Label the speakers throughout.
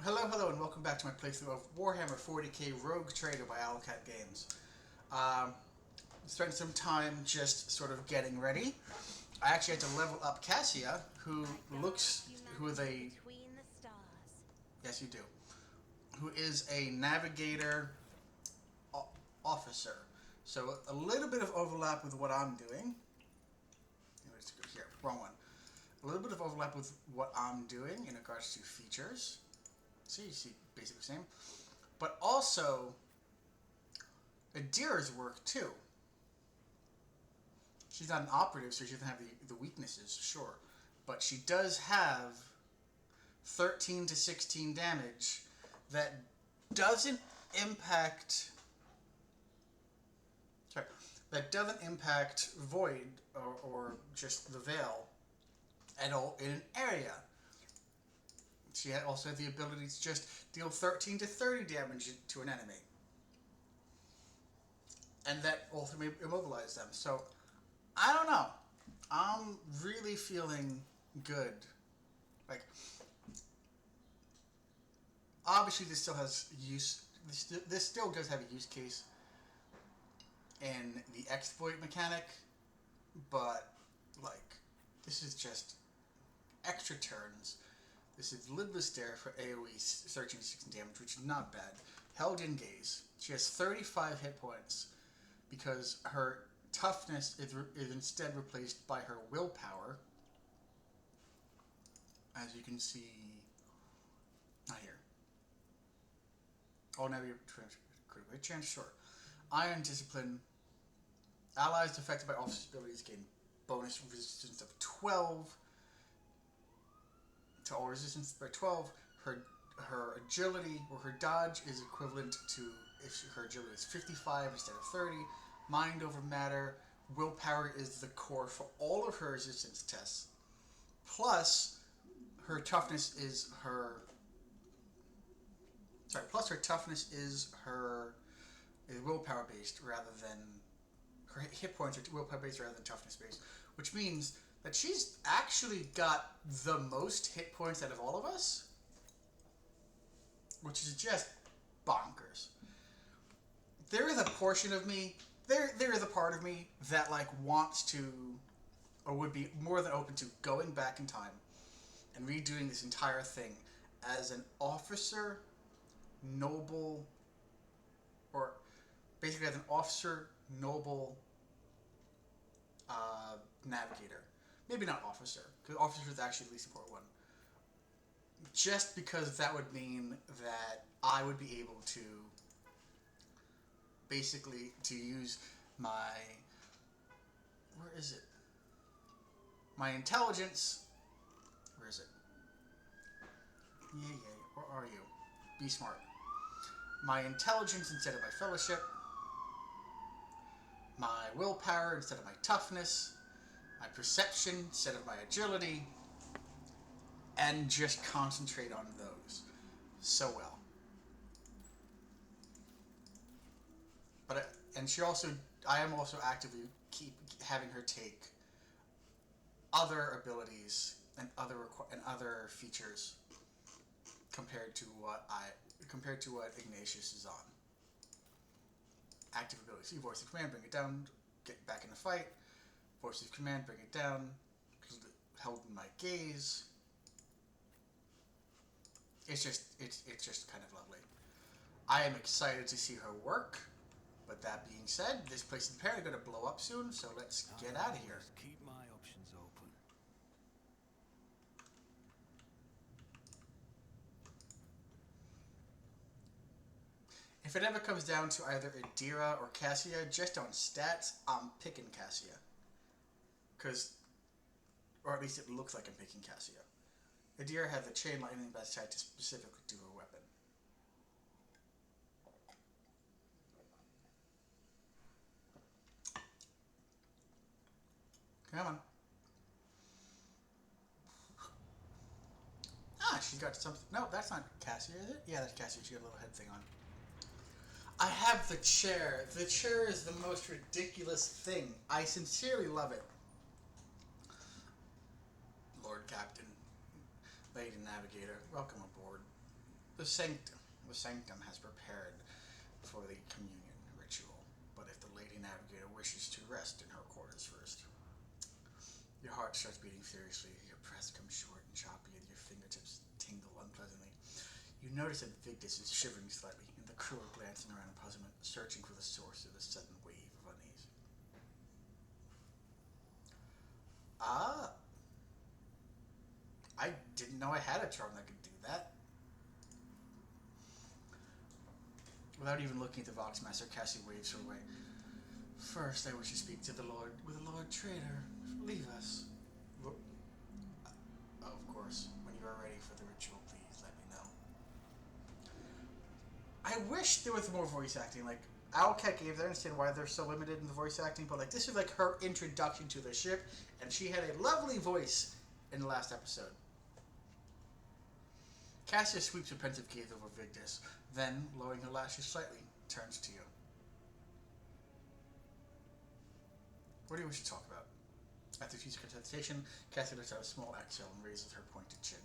Speaker 1: Hello, and welcome back to my playthrough of Warhammer 40k Rogue Trader by Rykad Games. Spent some time just sort of getting ready. I actually had to level up Cassia, who is a... Yes, you do. Who is a navigator officer. So a little bit of overlap with what I'm doing. Let's go here, wrong one. A little bit of overlap with what I'm doing in regards to features. See, you see basically the same. But also, Adira's work too. She's not an operative, so she doesn't have the weaknesses, sure. But she does have 13 to 16 damage that doesn't impact... Sorry. That doesn't impact Void or just the Veil at all in an area. She also has the ability to just deal 13 to 30 damage to an enemy. And that ultimately immobilizes them. So, I don't know. I'm really feeling good. Like, obviously this still has use... This still does have a use case in the exploit mechanic. But, like, this is just extra turns. This is Lidless Stare for AoE 13 to 16 damage, which is not bad. Held in Gaze. She has 35 hit points because her toughness is instead replaced by her willpower. As you can see, not here. Oh, now you're critical chance, sure. Iron Discipline. Allies affected by officer abilities gain bonus resistance of 12. To all resistance by 12, her agility or her dodge is equivalent to if her agility is 55 instead of 30. Mind over matter, willpower is the core for all of her resistance tests. Plus, her toughness is her. Sorry. Plus, her toughness is willpower based rather than her hit points are willpower based rather than toughness based, which means that she's actually got the most hit points out of all of us, which is just bonkers. There is a portion of me, there is a part of me that like wants to, or would be more than open to going back in time and redoing this entire thing as an officer, noble, or basically as an officer, noble, navigator. Maybe not officer, because officer is actually the least important one. Just because that would mean that I would be able to basically to use my... Where is it? My intelligence... Where is it? Yeah, where are you? Be smart. My intelligence instead of my fellowship. My willpower instead of my toughness. My perception instead of my agility, and just concentrate on those so well. But I am also actively keep having her take other abilities and other features compared to what Ignatius is on. Active abilities. See, voice of command, bring it down, get back in the fight. Voice of command, bring it down. Held in my gaze. It's just kind of lovely. I am excited to see her work. But that being said, this place is apparently going to blow up soon, so let's get out of here.
Speaker 2: Keep my options open.
Speaker 1: If it ever comes down to either Adira or Cassia, just on stats, I'm picking Cassia. Or at least it looks like I'm picking Cassia. Adira had the chain lightning that's tied to specifically to her weapon. Come on. Ah, she's got something. No, that's not Cassia, is it? Yeah, that's Cassia. She got a little head thing on. I have the chair. The chair is the most ridiculous thing. I sincerely love it. Lord Captain, Lady Navigator, welcome aboard. The sanctum has prepared for the communion ritual, but if the Lady Navigator wishes to rest in her quarters first. Your heart starts beating furiously, your breath comes short and choppy, and your fingertips tingle unpleasantly. You notice that Victus is shivering slightly, and the crew are glancing around in puzzlement, searching for the source of the sudden wave of unease. Ah, I didn't know I had a charm that could do that. Without even looking at the Voxmaster, Cassie waves her away. First, I wish to speak to the Lord, with the Lord Traitor. Leave us. Of course. When you are ready for the ritual, please let me know. I wish there was more voice acting. Like, Owlcat games, I understand why they're so limited in the voice acting, but like this is like her introduction to the ship, and she had a lovely voice in the last episode. Cassia sweeps a pensive gaze over Victus, then, lowering her lashes slightly, turns to you. What do you wish to talk about? After a few seconds of hesitation, Cassia lets out a small exhale and raises her pointed chin.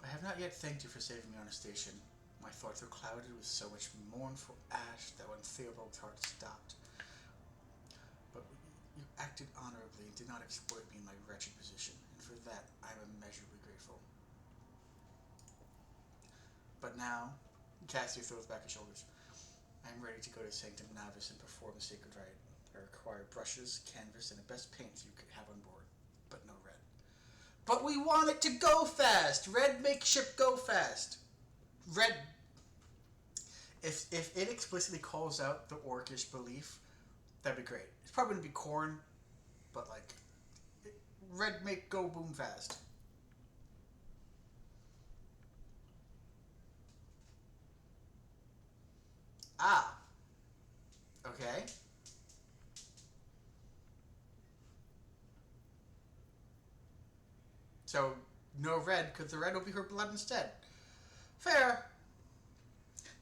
Speaker 1: I have not yet thanked you for saving me on a station. My thoughts were clouded with so much mournful ash that when Theobald's heart stopped. But you acted honorably and did not exploit me in my wretched position, and for that I am immeasurably grateful. But now, Cassia throws back her shoulders. I am ready to go to Sanctum Navis and perform the sacred rite. I require brushes, canvas, and the best paints you could have on board, but no red. But we want it to go fast! Red makes ship go fast! Red... If it explicitly calls out the orcish belief, that'd be great. It's probably going to be corn, but like... Red make go boom fast. Ah. Okay. So, no red, because the red will be her blood instead. Fair.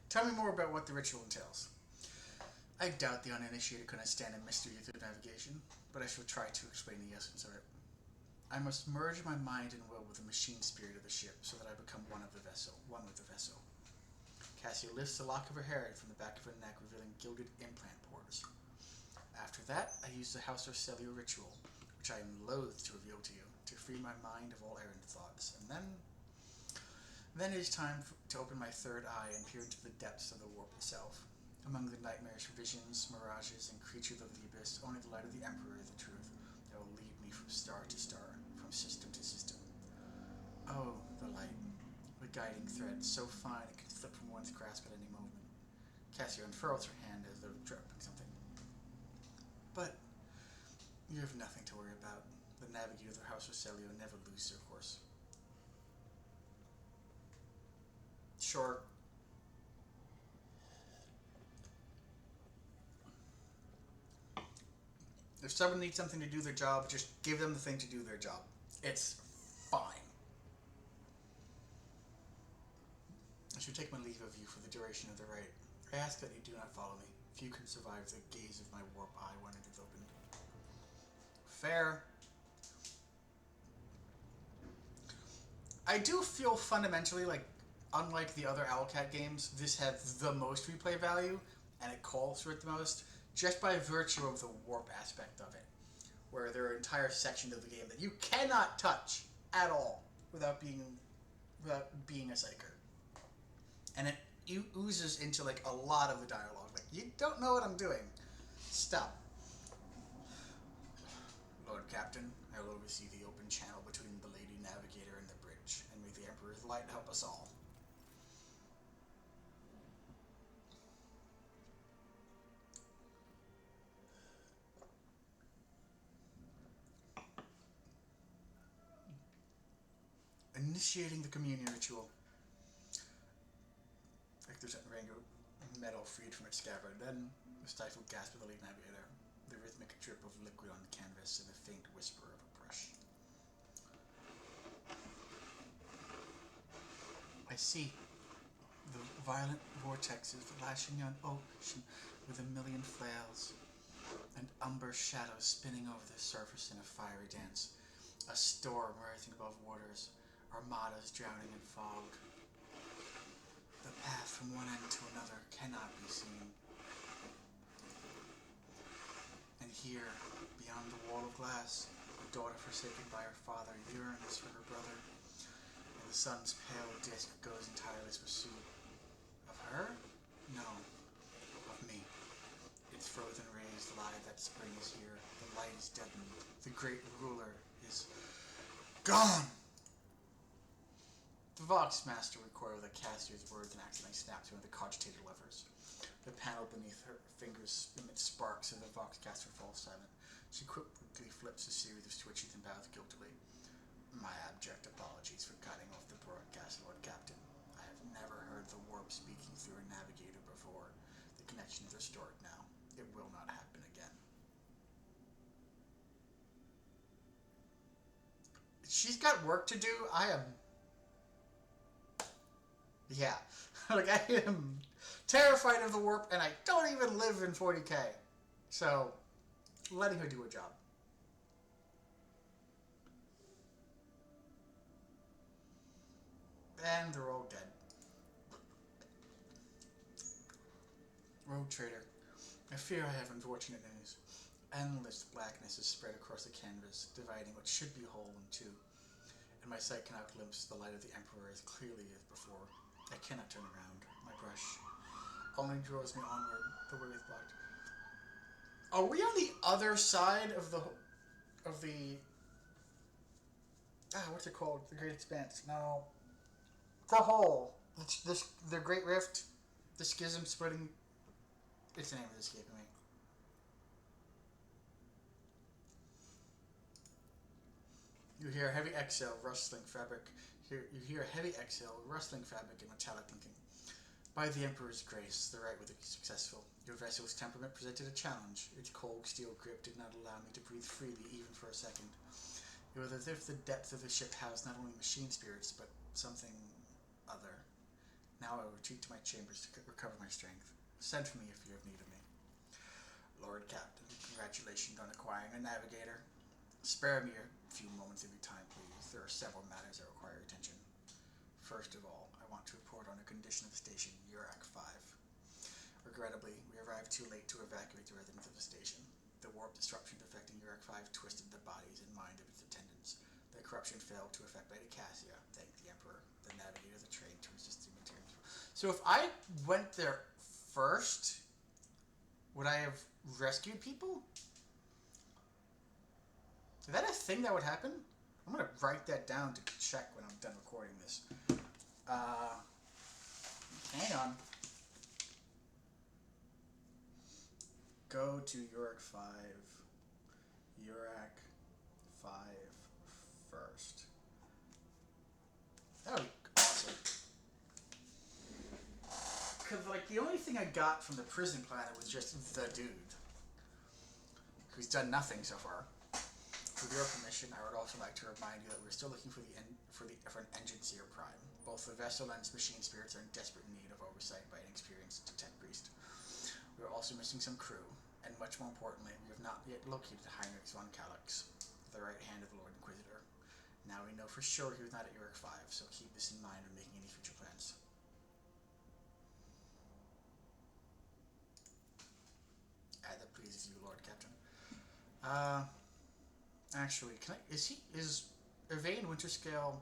Speaker 1: Tell me more about what the ritual entails. I doubt the uninitiated could understand a mystery through navigation, but I shall try to explain the essence of it. I must merge my mind and will with the machine spirit of the ship, so that I become one with the vessel. Cassia lifts the lock of her hair from the back of her neck, revealing gilded implant pores. After that, I use the House of Cellular ritual, which I am loath to reveal to you, to free my mind of all errant thoughts, and then it is time to open my third eye and peer into the depths of the warp itself. Among the nightmarish visions, mirages, and creatures of the abyss, only the light of the Emperor is the truth that will lead me from star to star, from system to system. Oh, the light, the guiding thread, so fine it can slip from one's grasp at any moment. Cassia unfurls her hand as though dropping something. But you have nothing to worry about. The navigator of the House of Celio never loses their course. Sure. If someone needs something to do their job, just give them the thing to do their job. It's fine. I should take my leave of you for the duration of the rite. I ask that you do not follow me. If you can survive the gaze of my warp eye when it is opened. Fair. I do feel fundamentally like, unlike the other Owlcat games, this has the most replay value, and it calls for it the most, just by virtue of the warp aspect of it, where there are entire sections of the game that you cannot touch at all without being a psyker. And it oozes into like a lot of the dialogue. Like, you don't know what I'm doing. Stop. Lord Captain, I will oversee the open channel between the Lady Navigator and the bridge, and may the Emperor's light help us all. Initiating the communion ritual. Victor's Rango metal freed from its scabbard, then the stifled gasp of the Lady Navigator, the rhythmic drip of liquid on the canvas, and the faint whisper of a brush. I see the violent vortexes lashing on ocean with a million flails, and umber shadows spinning over the surface in a fiery dance, a storm rising above waters, armadas drowning in fog. The path from one end to another cannot be seen. And here, beyond the wall of glass, a daughter forsaken by her father yearns for her brother, and the sun's pale disk goes in tireless pursuit. Of her? No. Of me. Its frozen rays lie that spring is here. The light is deadened. The great ruler is gone! The Vox Master recoiled at Cassier's words and accidentally snapped one of the cogitator levers. The panel beneath her fingers emits sparks and the Vox Caster falls silent. She quickly flips a series of switches and bows guiltily. My abject apologies for cutting off the broadcast, Lord Captain. I have never heard the warp speaking through a navigator before. The connection is restored now. It will not happen again. She's got work to do. Yeah. Like, I am terrified of the warp, and I don't even live in 40k. So, letting her do her job. And they're all dead. Rogue Trader. I fear I have unfortunate news. Endless blackness is spread across the canvas, dividing what should be whole in two. And my sight cannot glimpse the light of the Emperor as clearly as before. I cannot turn around. My brush only draws me onward. The way is blocked. Are we on the other side of the what's it called? The Great Expanse? No. The hole. The Great Rift. The schism splitting. It's the name of this escaping me. You hear a heavy exhale, rustling fabric. You hear a heavy exhale, rustling fabric, and metallic clinking. By the Emperor's grace, the rite was successful. Your vessel's temperament presented a challenge. Its cold steel grip did not allow me to breathe freely even for a second. It was as if the depth of the ship housed not only machine spirits, but something other. Now I will retreat to my chambers to recover my strength. Send for me if you have need of me. Lord Captain, congratulations on acquiring a navigator. Spare me a few moments of your time, please. There are several matters that require your attention. First of all, I want to report on the condition of the station, Urak 5. Regrettably, we arrived too late to evacuate the residents of the station. The warp disruptions affecting Urak 5 twisted the bodies and mind of its attendants. The corruption failed to affect Lady Cassia, thank the Emperor. The navigators are trained to resist the materials. So if I went there first, would I have rescued people? Is that a thing that would happen? I'm going to write that down to check when I'm done recording this. Hang on. Go to Urak 5. Urak 5 first. That would be awesome. Because, like, the only thing I got from the prison planet was just the dude. Who's done nothing so far. With your permission, I would also like to remind you that we're still looking for an engine seer prime. Both the vessel and its machine spirits are in desperate need of oversight by an experienced tech priest. We are also missing some crew, and much more importantly, we have not yet located Heinrich von Kallax, the right hand of the Lord Inquisitor. Now we know for sure he was not at Urak 5, so keep this in mind when making any future plans. As it pleases you, Lord Captain. Actually, is Evane Winterscale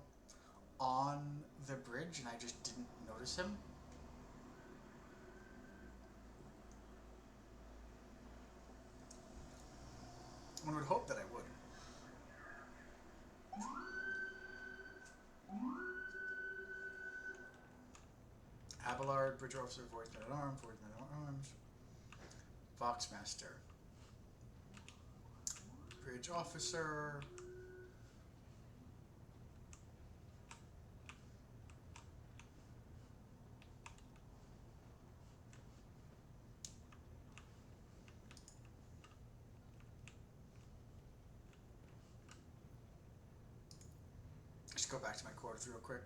Speaker 1: on the bridge and I just didn't notice him? One would hope that I would. Abelard, Bridge Officer, Voice Man at Arms, Vox Master. Bridge Officer. Just go back to my quarters real quick.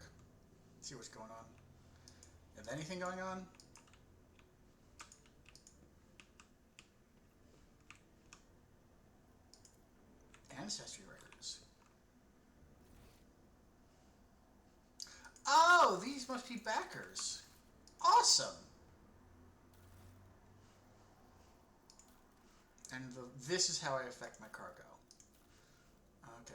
Speaker 1: See what's going on. Is anything going on? Ancestry records. Oh, these must be backers. Awesome. And this is how I affect my cargo. Okay.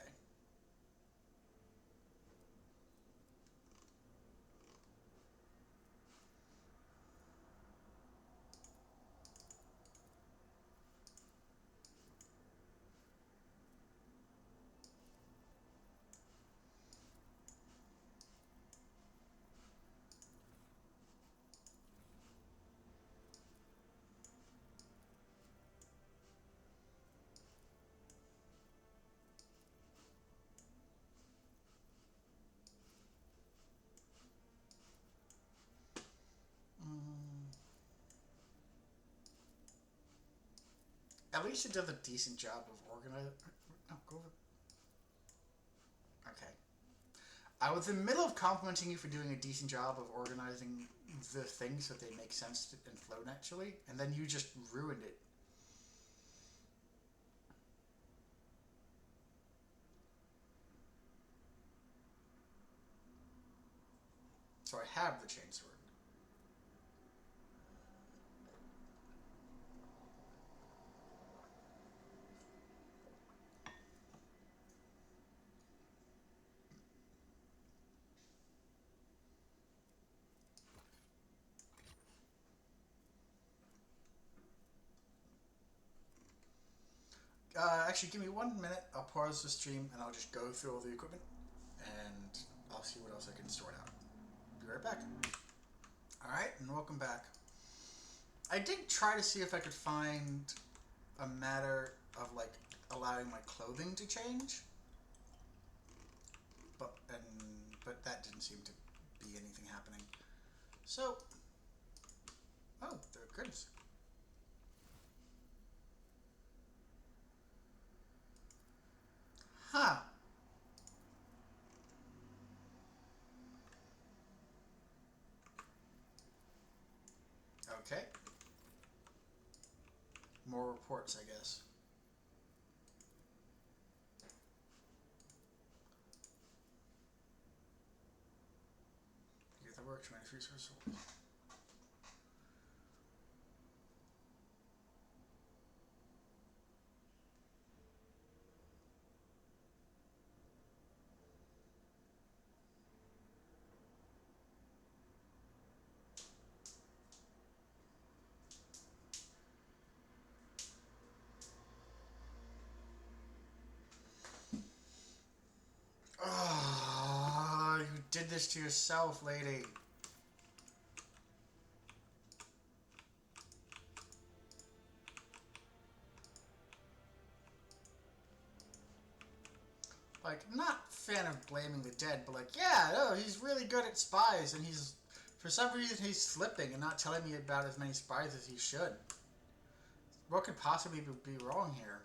Speaker 1: At least it does a decent job of organizing. No, go over. Okay. I was in the middle of complimenting you for doing a decent job of organizing the things so they make sense and flow naturally, and then you just ruined it. So I have the chainsword. Actually, give me 1 minute. I'll pause the stream and I'll just go through all the equipment and I'll see what else I can sort out. Be right back. Alright, and welcome back. I did try to see if I could find a matter of, like, allowing my clothing to change. But that didn't seem to be anything happening. So, oh, goodness. Huh. Okay. More reports, I guess. Get the work, 23 source souls. Oh, you did this to yourself, lady. Like, not fan of blaming the dead, but like, yeah, no, he's really good at spies, and he's, for some reason, he's slipping and not telling me about as many spies as he should. What could possibly be wrong here?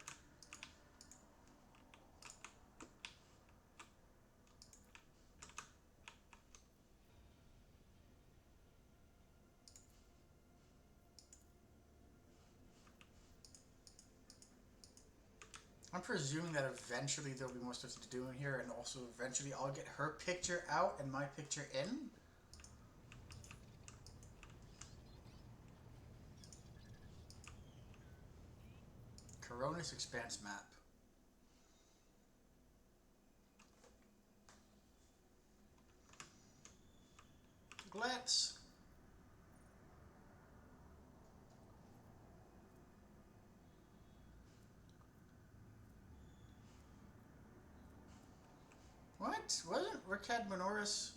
Speaker 1: I'm presuming that eventually there'll be more stuff to do in here, and also eventually I'll get her picture out and my picture in. Coronis Expanse map. Let's... What? Wasn't Rykad Minoris...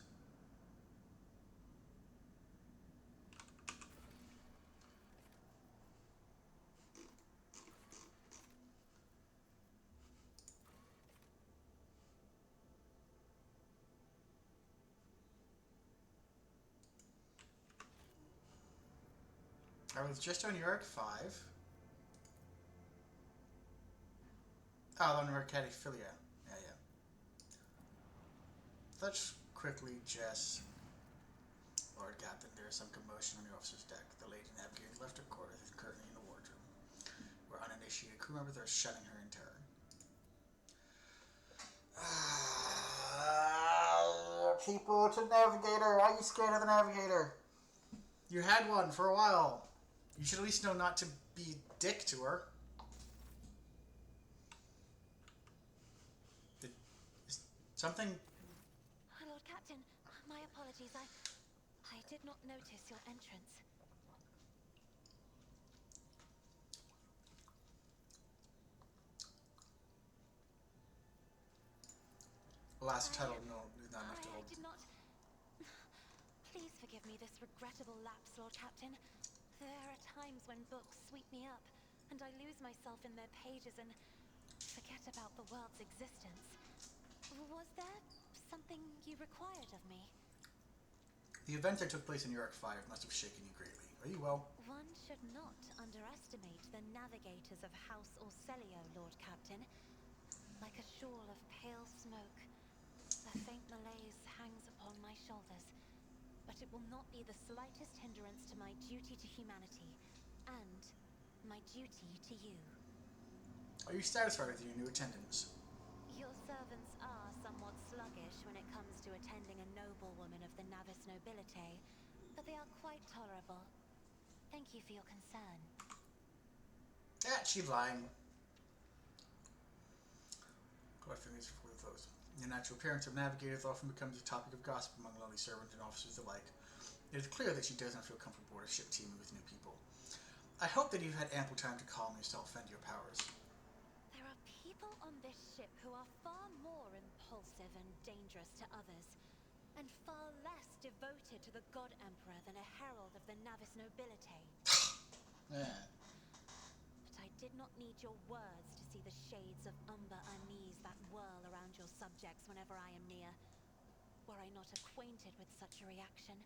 Speaker 1: I was just on York 5. Oh, on Rykad Philia. Yeah. Let's quickly just... Lord Captain, there is some commotion on the officer's deck. The lady navigating left her quarters is currently in the wardroom. We're uninitiated crew members are shunning her in terror. people. It's a navigator. Why are you scared of the navigator? You had one for a while. You should at least know not to be a dick to her. Is something...
Speaker 3: Lord Captain, my apologies. I did not notice your entrance.
Speaker 1: Last title, no, not enough to hold.
Speaker 3: I did not... Please forgive me this regrettable lapse, Lord Captain. There are times when books sweep me up, and I lose myself in their pages and forget about the world's existence. Was there something you required of me?
Speaker 1: The event that took place in Europe 5 must have shaken you greatly. Are you well?
Speaker 3: One should not underestimate the navigators of House Orselio, Lord Captain. Like a shawl of pale smoke, the faint malaise hangs upon my shoulders, but it will not be the slightest hindrance to my duty to humanity, and my duty to you.
Speaker 1: Are you satisfied with your new attendants?
Speaker 3: Your servants are somewhat sluggish when it comes to attending a noblewoman of the Navis nobility, but they are quite tolerable. Thank you for your concern.
Speaker 1: She's lying. Collecting these before the close. The natural appearance of navigators often becomes a topic of gossip among lowly servants and officers alike. It is clear that she does not feel comfortable aboard a ship teeming with new people. I hope that you've had ample time to calm yourself and your powers.
Speaker 3: There are people on this ship who are far more impulsive and dangerous to others, and far less devoted to the God Emperor than a herald of the Navis nobility.
Speaker 1: Yeah.
Speaker 3: But I did not need your words to see the shades of umber unease that whirl around your subjects whenever I am near. Were I not acquainted with such a reaction,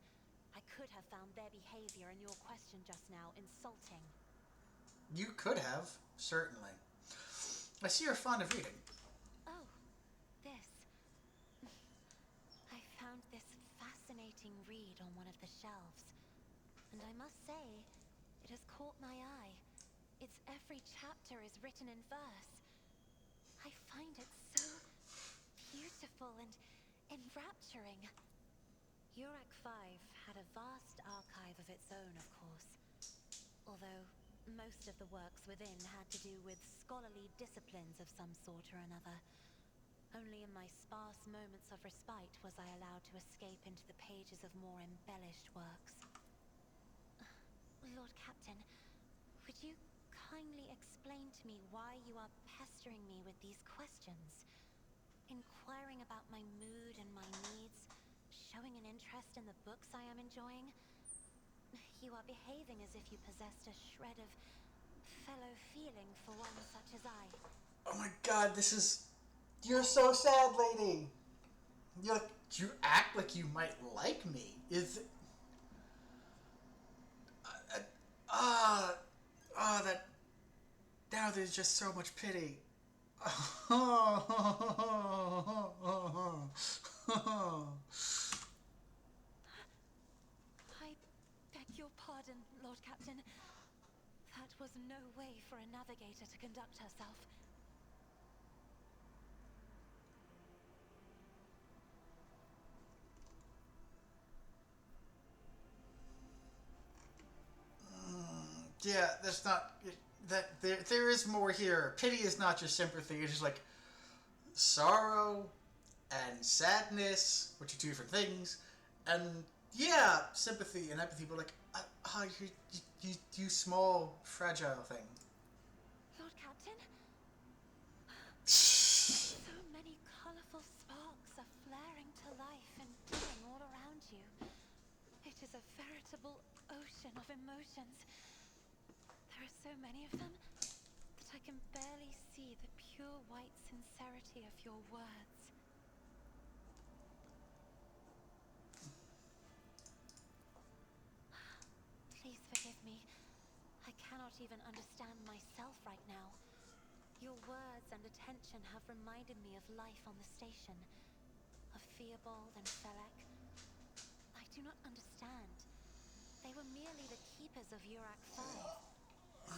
Speaker 3: I could have found their behavior and your question just now insulting.
Speaker 1: You could have, certainly. I see you're fond of reading.
Speaker 3: Oh, this. I found this fascinating read on one of the shelves, and I must say, it has caught my eye. Its every chapter is written in verse. I find it so beautiful and enrapturing. Urak 5 had a vast archive of its own, of course. Although most of the works within had to do with scholarly disciplines of some sort or another. Only in my sparse moments of respite was I allowed to escape into the pages of more embellished works. Lord Captain, would you kindly explain to me why you are pestering me with these questions? Inquiring about my mood and my needs, showing an interest in the books I am enjoying. You are behaving as if you possessed a shred of fellow feeling for one such as I.
Speaker 1: Oh my god, this is... You're so sad, lady. You act like you might like me. Is... that... Now there's just so much pity.
Speaker 3: I beg your pardon, Lord Captain. That was no way for a navigator to conduct herself.
Speaker 1: Yeah, that's not... There is more here. Pity is not just sympathy. It's just like sorrow and sadness, which are two different things. And yeah, sympathy and empathy, but like, you small, fragile thing.
Speaker 3: Lord Captain? So many colorful sparks are flaring to life and being all around you. It is a veritable ocean of emotions. There are so many of them that I can barely see the pure white sincerity of your words. Please forgive me. I cannot even understand myself right now. Your words and attention have reminded me of life on the station, of Theobald and Felek. I do not understand. They were merely the keepers of Urak 5. So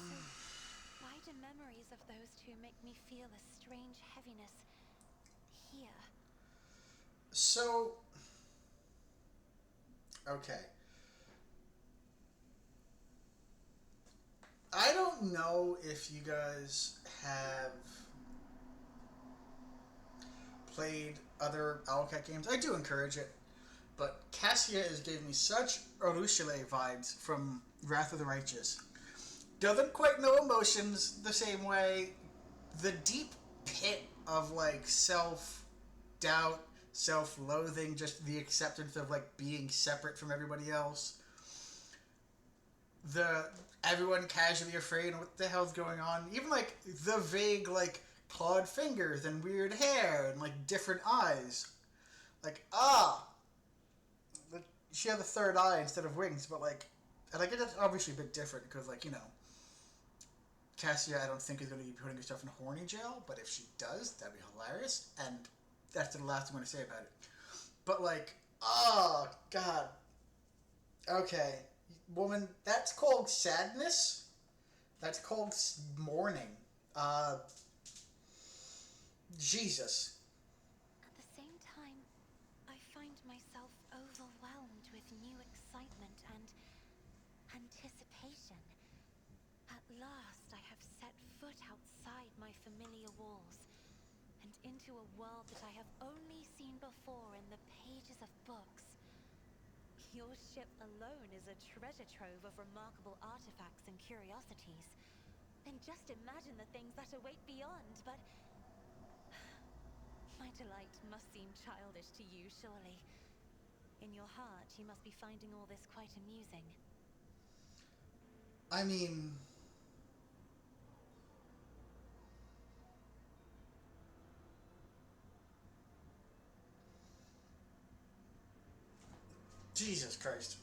Speaker 3: why do memories of those two make me feel a strange heaviness here?
Speaker 1: So, Okay. I don't know if you guys have played other Owlcat games. I do encourage it. But Cassia is giving me such Urushiele vibes from Wrath of the Righteous. Doesn't quite know emotions the same way. The deep pit of like self doubt, self loathing, just the acceptance of like being separate from everybody else. The everyone casually afraid of what the hell's going on. Even like the vague like clawed fingers and weird hair and like different eyes. Like she had a third eye instead of wings, but like, and like it's obviously a bit different because like Cassia I don't think is going to be putting herself in horny jail, but if she does, that'd be hilarious, and that's the last thing I'm going to say about it. But like, oh god, okay, woman, that's called sadness. That's called mourning. Jesus.
Speaker 3: At the same time, I find myself overwhelmed with new excitement and anticipation. At last, I have set foot outside my familiar walls and into a world that I have only seen before in the pages of books. Your ship alone is a treasure trove of remarkable artifacts and curiosities. And just imagine the things that await beyond, but my delight must seem childish to you, surely. In your heart, you must be finding all this quite amusing.
Speaker 1: I mean, Jesus Christ.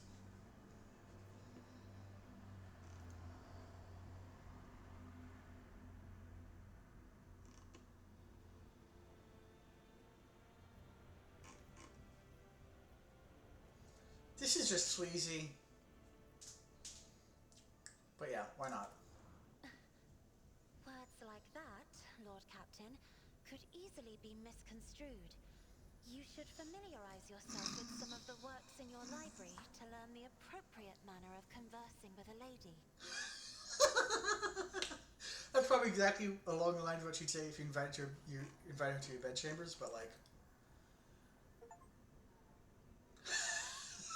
Speaker 1: This is just sleazy. But yeah, why not?
Speaker 3: Words like that, Lord Captain, could easily be misconstrued. You should familiarize yourself with some of the works in your library to learn the appropriate manner of conversing with a lady.
Speaker 1: That's probably exactly along the lines of what you'd say if you invite her to your bedchambers, but like,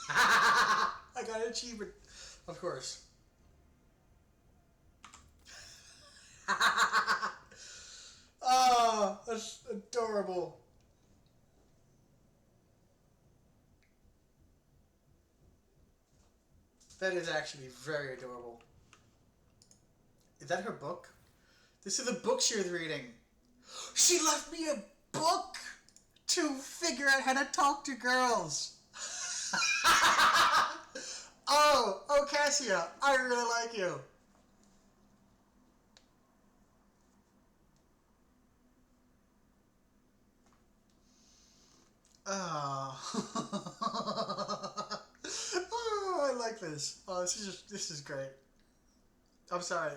Speaker 1: I got an achievement, of course. Oh, that's adorable. That is actually very adorable. Is that her book? This is the book she was reading. She left me a book to figure out how to talk to girls. Oh, Cassia, I really like you. Oh. Oh, I like this. Oh, this is great. I'm sorry.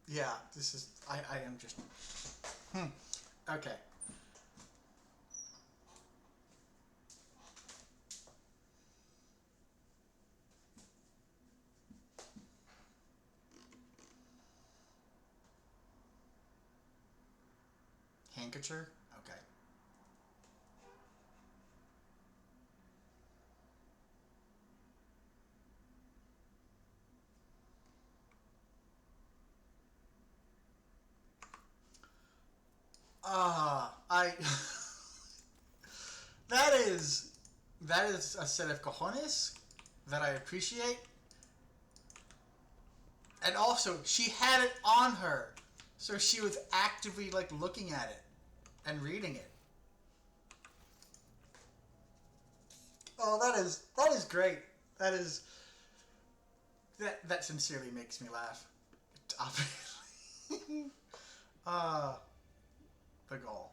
Speaker 1: Yeah, I am just. Okay. Handkerchief? Okay. I. that is. That is a set of cojones that I appreciate. And also, she had it on her. So she was actively, like, looking at it and reading it. Oh, that is great. That is that sincerely makes me laugh. Ah, the goal.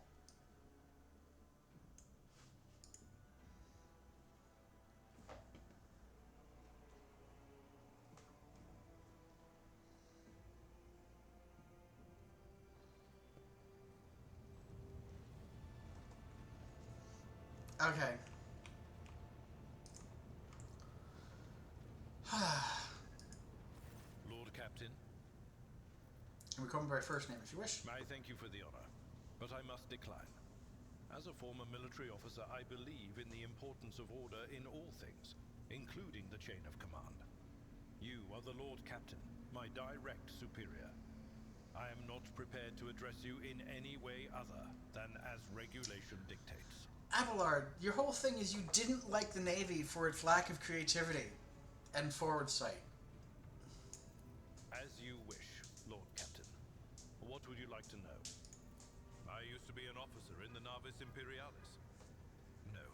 Speaker 1: Okay.
Speaker 4: Captain.
Speaker 1: And we call him by first name if you wish.
Speaker 4: I thank you for the honor, but I must decline. As a former military officer, I believe in the importance of order in all things, including the chain of command. You are the Lord Captain, my direct superior. I am not prepared to address you in any way other than as regulation dictates.
Speaker 1: Abelard, your whole thing is you didn't like the Navy for its lack of creativity and forward sight.
Speaker 4: As you wish, Lord Captain. What would you like to know? I used to be an officer in the Navis Imperialis. No,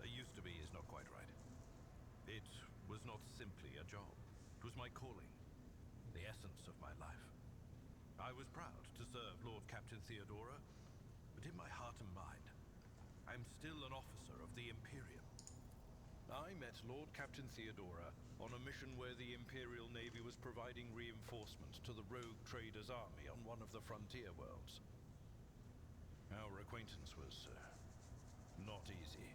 Speaker 4: a used to be is not quite right. It was not simply a job. It was my calling, the essence of my life. I was proud to serve Lord Captain Theodora, but in my heart and mind, I'm still an officer of the Imperium. I met Lord Captain Theodora on a mission where the Imperial Navy was providing reinforcements to the rogue traders' army on one of the frontier worlds. Our acquaintance was not easy.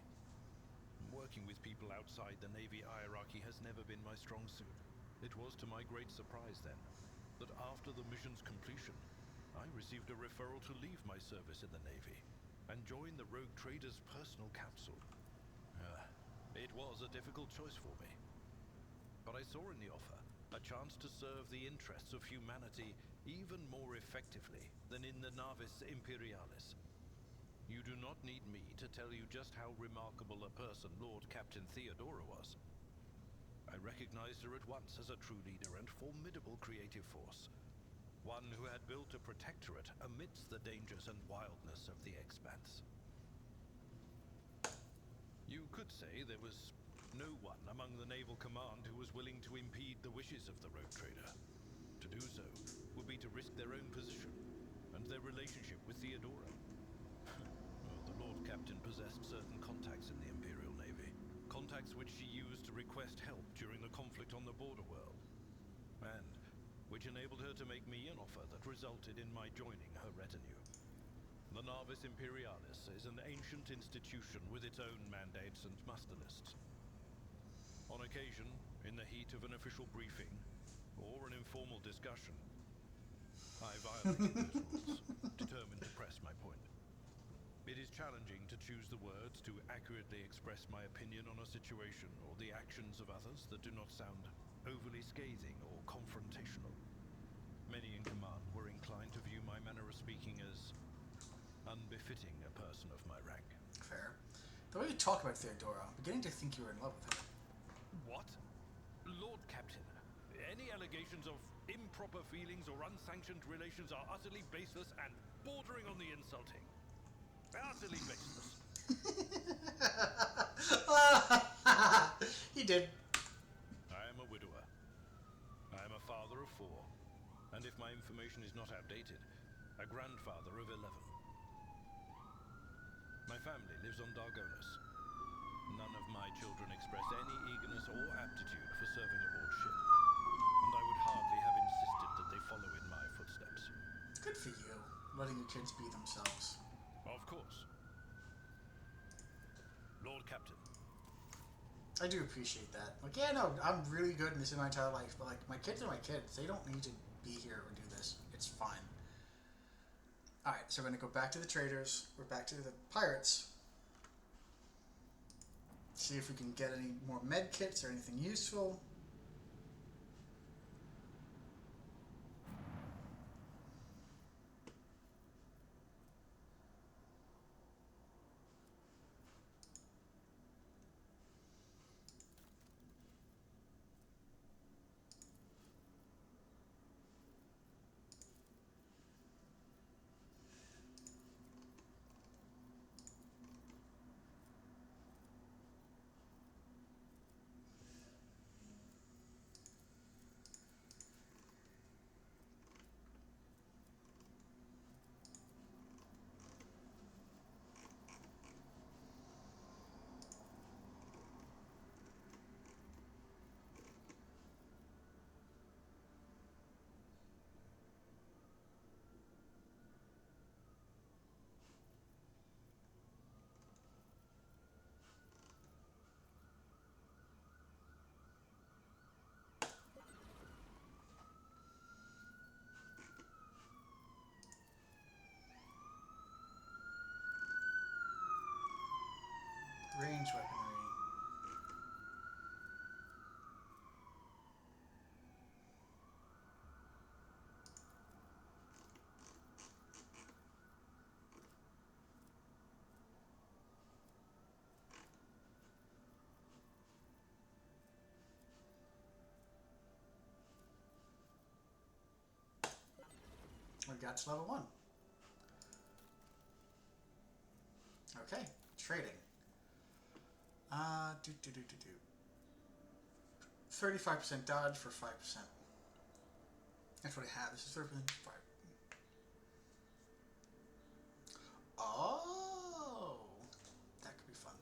Speaker 4: Working with people outside the Navy hierarchy has never been my strong suit. It was to my great surprise then, that after the mission's completion, I received a referral to leave my service in the Navy and join the rogue trader's personal council. It was a difficult choice for me. But I saw in the offer a chance to serve the interests of humanity even more effectively than in the Navis Imperialis. You do not need me to tell you just how remarkable a person Lord Captain Theodora was. I recognized her at once as a true leader and formidable creative force. One who had built a protectorate amidst the dangers and wildness of the Expanse. You could say there was no one among the naval command who was willing to impede the wishes of the rogue trader. To do so would be to risk their own position and their relationship with Theodora. Well, the Lord Captain possessed certain contacts in the Imperial Navy. Contacts which she used to request help during the conflict on the border world. And which enabled her to make me an offer that resulted in my joining her retinue. The Navis Imperialis is an ancient institution with its own mandates and muster lists. On occasion, in the heat of an official briefing, or an informal discussion, I violated those rules, determined to press my point. It is challenging to choose the words to accurately express my opinion on a situation or the actions of others that do not sound overly scathing or confrontational. Many in command were inclined to view my manner of speaking as unbefitting a person of my rank.
Speaker 1: Fair. The way you talk about Theodora, I'm beginning to think you were in love with her.
Speaker 4: What? Lord Captain, any allegations of improper feelings or unsanctioned relations are utterly baseless and bordering on the insulting. Utterly baseless.
Speaker 1: He did.
Speaker 4: I am a widower. I am a father of 4. And if my information is not outdated, a grandfather of 11. My family lives on Dargonus. None of my children express any eagerness or aptitude for serving aboard ship. And I would hardly have insisted that they follow in my footsteps.
Speaker 1: Good for you, letting your kids be themselves.
Speaker 4: Of course. Lord Captain.
Speaker 1: I do appreciate that. Like, yeah, no, I'm really good in this in my entire life, but, like, my kids are my kids. They don't need to be here or do this. It's fine. Alright, so we're going to go back to the traders. We're back to the pirates. See if we can get any more med kits or anything useful. We got to level 1. Okay, trading. 35% dodge for 5%. That's what I have. This is 30%. 5. Oh, that could be fun.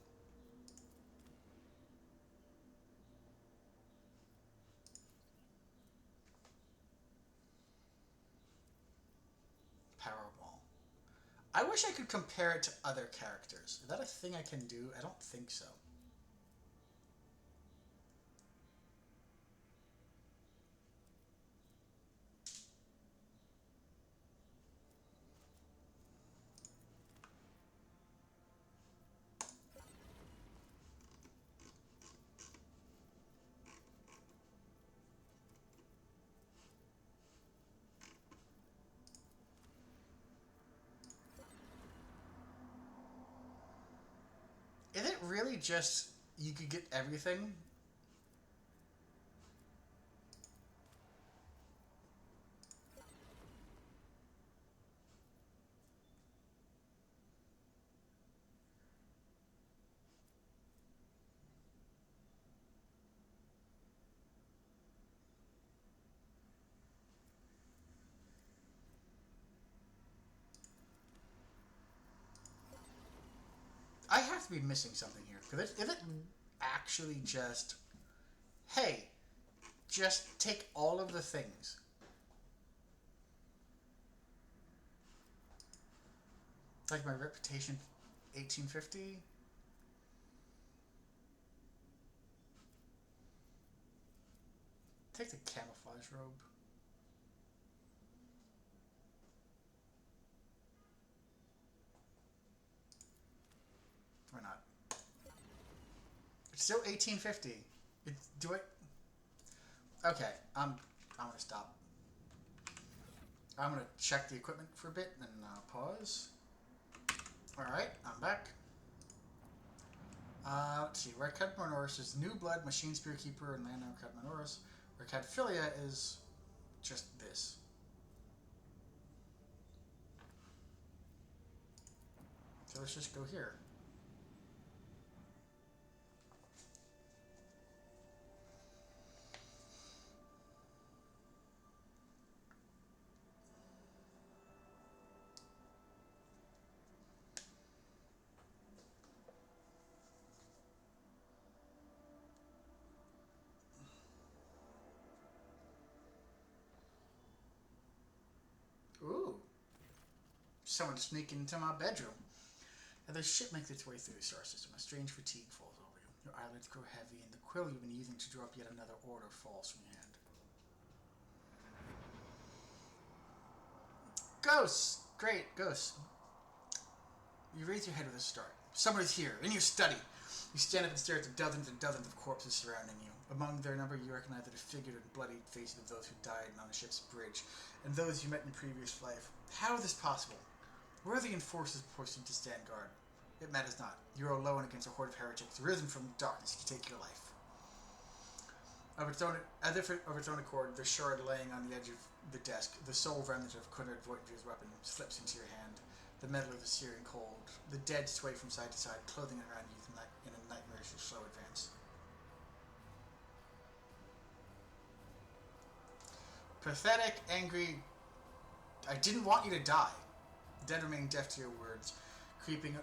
Speaker 1: Powerball. I wish I could compare it to other characters. Is that a thing I can do? I don't think so. Is it really just you could get everything? I have to be missing something here. Because if it actually just, hey, just take all of the things. Like my reputation, 1850. Take the camouflage robe. Or not. It's still 1850. Do it. Okay, I'm gonna stop. I'm gonna check the equipment for a bit and pause. All right, I'm back. Let's see. Rykad Minoris is New Blood, Machine Spear Keeper, and Land Rykad Minoris. Rykad Philia is just this. So let's just go here. Ooh. Someone sneaking into my bedroom. As the ship makes its way through the star system, a strange fatigue falls over you. Your eyelids grow heavy, and the quill you've been using to draw up yet another order falls from your hand. Ghosts! Great, ghosts. You raise your head with a start. Someone is here, in your study. You stand up and stare at the dozens and dozens of corpses surrounding you. Among their number, you recognize the disfigured and bloodied faces of those who died on the ship's bridge, and those you met in previous life. How is this possible? Where are the enforcers posted to stand guard? It matters not. You are alone against a horde of heretics, risen from darkness to take your life. As if of its own accord, the shard laying on the edge of the desk, the sole remnant of Conrad Voigt's weapon, slips into your hand. The metal of the searing cold. The dead sway from side to side, clothing around you in a nightmarish slow advance. Pathetic, angry. I didn't want you to die. The dead remain deaf to your words, creeping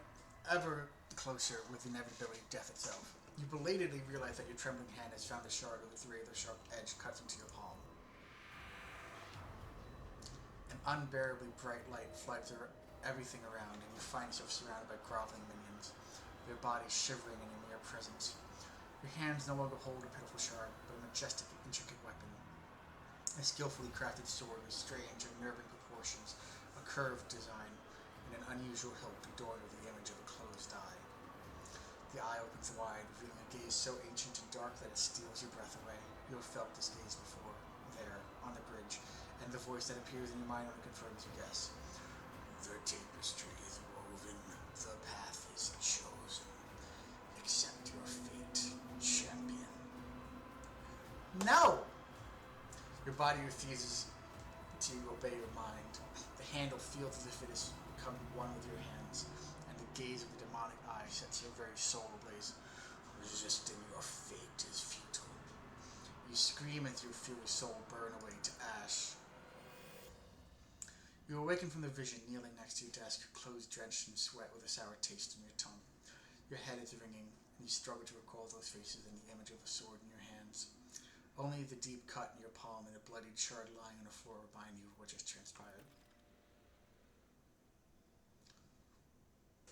Speaker 1: ever closer with the inevitability of death itself. You belatedly realize that your trembling hand has found the shard with its razor sharp edge cut into your palm. An unbearably bright light floods everything around, and you find yourself surrounded by groveling minions, their bodies shivering in your mere presence. Your hands no longer hold a pitiful shard, but a majestic and intricate weapon. A skillfully crafted sword with strange, unnerving proportions, a curved design, and an unusual hilt adorned with the image of a closed eye. The eye opens wide, revealing a gaze so ancient and dark that it steals your breath away. You have felt this gaze before, there, on the bridge, and the voice that appears in your mind only confirms your guess. The tapestry is woven, the path is chosen. Accept your fate, champion. No! Your body refuses to obey your mind. The handle feels as if it has become one with your hands, and the gaze of the demonic eye sets your very soul ablaze. Resisting your fate is futile. You scream as you feel your soul burn away to ash. You awaken from the vision, kneeling next to your desk, your clothes drenched in sweat with a sour taste in your tongue. Your head is ringing, and you struggle to recall those faces and the image of a sword in your hands. Only the deep cut in your palm and a bloodied shard lying on the floor remind you of what just transpired.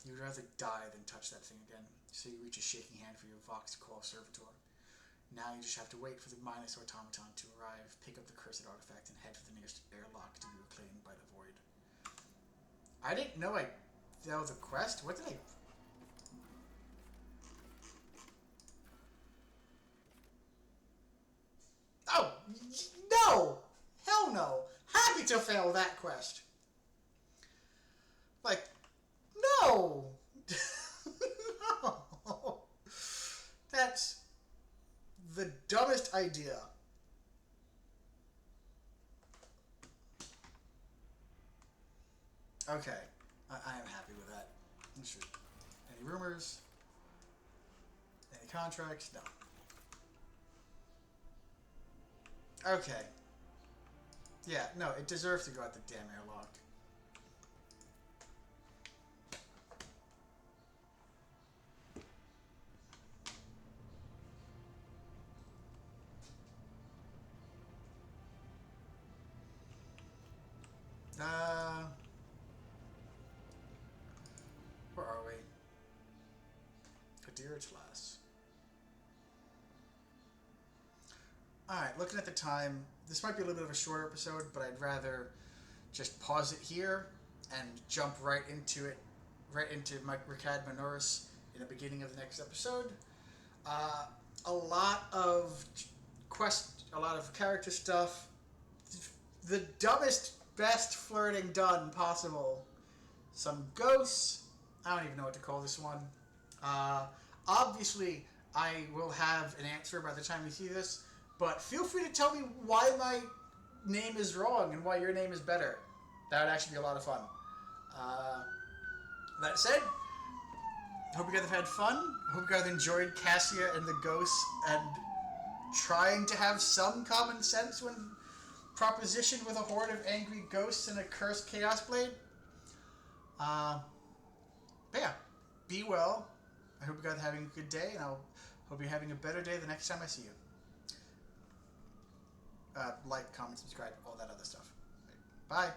Speaker 1: You would rather die than touch that thing again, so you reach a shaking hand for your Vox Call servitor. Now you just have to wait for the Minus automaton to arrive, pick up the cursed artifact, and head for the nearest airlock to be reclaimed by the void. I didn't know that was a quest? What did I... Oh! No! Hell no! Happy to fail that quest! Like, no! No! That's the dumbest idea. Okay. I am happy with that. Shoot. Any rumors? Any contracts? No. Okay. Yeah, no, it deserves to go out the damn airlock. Where are we? Kadir class. Alright, looking at the time, this might be a little bit of a shorter episode, but I'd rather just pause it here and jump right into my Rykad Minoris in the beginning of the next episode. A lot of character stuff. The dumbest, best flirting done possible. Some ghosts. I don't even know what to call this one. Obviously, I will have an answer by the time you see this, but feel free to tell me why my name is wrong and why your name is better. That would actually be a lot of fun. That said, hope you guys have had fun. Hope you guys enjoyed Cassia and the ghosts and trying to have some common sense when propositioned with a horde of angry ghosts and a cursed chaos blade. But yeah, be well. I hope you guys are having a good day, and I'll hope you're having a better day the next time I see you. Like, comment, subscribe, all that other stuff. Bye.